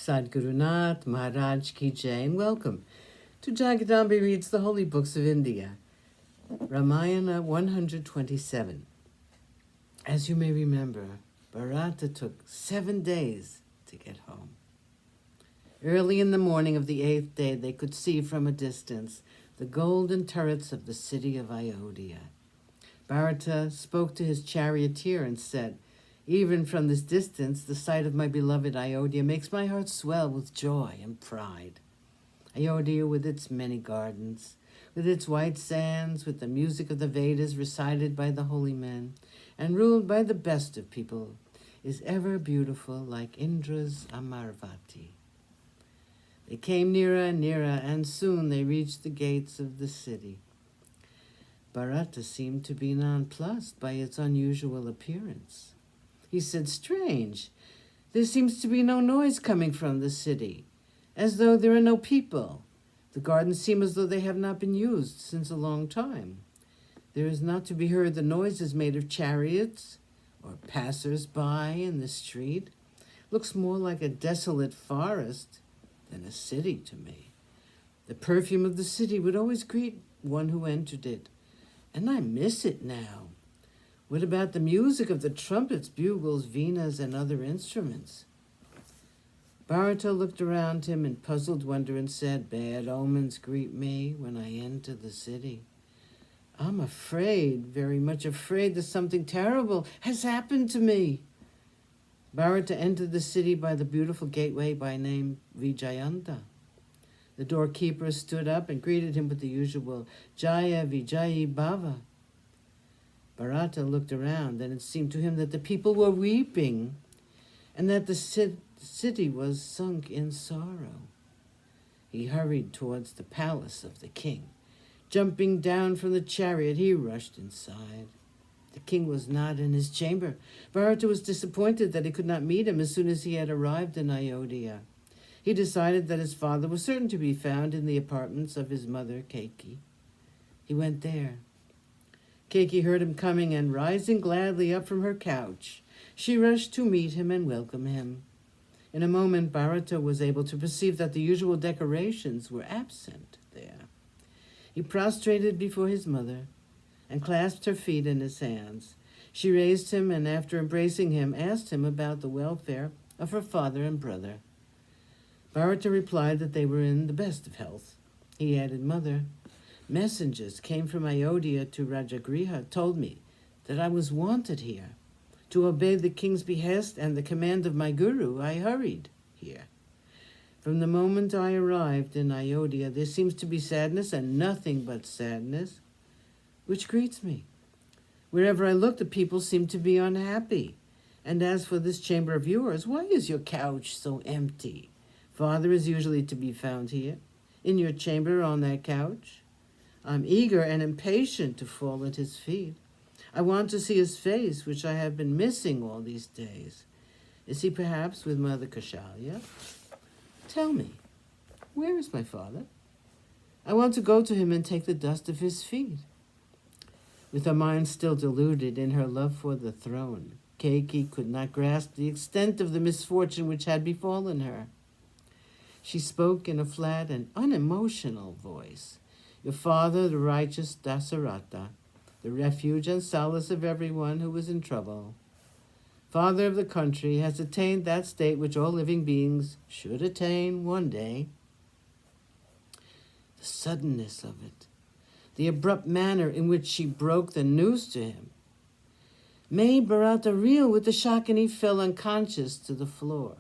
Sadhgurunath Maharaj Ki Jai, and welcome to Jagadambi Reads the Holy Books of India, Ramayana 127. As you may remember, Bharata took 7 days to get home. Early in the morning of the 8th day, they could see from a distance the golden turrets of the city of Ayodhya. Bharata spoke to his charioteer and said, "Even from this distance, the sight of my beloved Ayodhya makes my heart swell with joy and pride. Ayodhya, with its many gardens, with its white sands, with the music of the Vedas recited by the holy men, and ruled by the best of people, is ever beautiful like Indra's Amarvati." They came nearer and nearer, and soon they reached the gates of the city. Bharata seemed to be nonplussed by its unusual appearance. He said, "Strange, there seems to be no noise coming from the city, as though there are no people. The gardens seem as though they have not been used since a long time. There is not to be heard the noises made of chariots or passers-by in the street. Looks more like a desolate forest than a city to me. The perfume of the city would always greet one who entered it, and I miss it now. What about the music of the trumpets, bugles, venas, and other instruments?" Bharata looked around him in puzzled wonder and said, "Bad omens greet me when I enter the city. I'm afraid, very much afraid, that something terrible has happened to me." Bharata entered the city by the beautiful gateway by name Vijayanta. The doorkeeper stood up and greeted him with the usual Jaya Vijayi Bhava. Bharata looked around, and it seemed to him that the people were weeping and that the city was sunk in sorrow. He hurried towards the palace of the king. Jumping down from the chariot, he rushed inside. The king was not in his chamber. Bharata was disappointed that he could not meet him as soon as he had arrived in Ayodhya. He decided that his father was certain to be found in the apartments of his mother, Keiki. He went there. Keiki heard him coming, and rising gladly up from her couch, she rushed to meet him and welcome him. In a moment, Bharata was able to perceive that the usual decorations were absent there. He prostrated before his mother and clasped her feet in his hands. She raised him, and after embracing him, asked him about the welfare of her father and brother. Bharata replied that they were in the best of health. He added, "Mother, messengers came from Ayodhya to Rajagriha, told me that I was wanted here. To obey the king's behest and the command of my guru, I hurried here. From the moment I arrived in Ayodhya, there seems to be sadness and nothing but sadness, which greets me. Wherever I look, the people seem to be unhappy. And as for this chamber of yours, why is your couch so empty? Father is usually to be found here, in your chamber on that couch. I'm eager and impatient to fall at his feet. I want to see his face, which I have been missing all these days. Is he perhaps with Mother Kaushalya? Tell me, where is my father? I want to go to him and take the dust of his feet." With her mind still deluded in her love for the throne, Keiki could not grasp the extent of the misfortune which had befallen her. She spoke in a flat and unemotional voice. "Your father, the righteous Dasaratha, the refuge and solace of everyone who was in trouble, father of the country, has attained that state which all living beings should attain one day." The suddenness of it, the abrupt manner in which she broke the news to him, made Bharata reel with the shock, and he fell unconscious to the floor.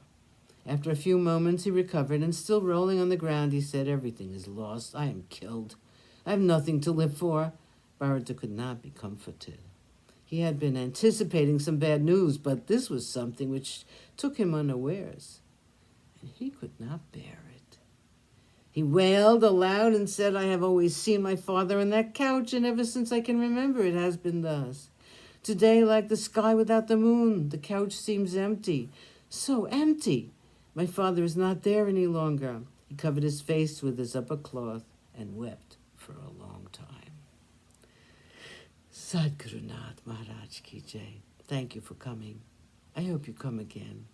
After a few moments he recovered, and still rolling on the ground, he said, "Everything is lost. I am killed. I have nothing to live for." Bharata could not be comforted. He had been anticipating some bad news, but this was something which took him unawares, and he could not bear it. He wailed aloud and said, "I have always seen my father on that couch, and ever since I can remember it has been thus. Today, like the sky without the moon, the couch seems empty, so empty. My father is not there any longer." He covered his face with his upper cloth and wept for a long time. Sadhgurunath Maharaj Ki Jai. Thank you for coming. I hope you come again.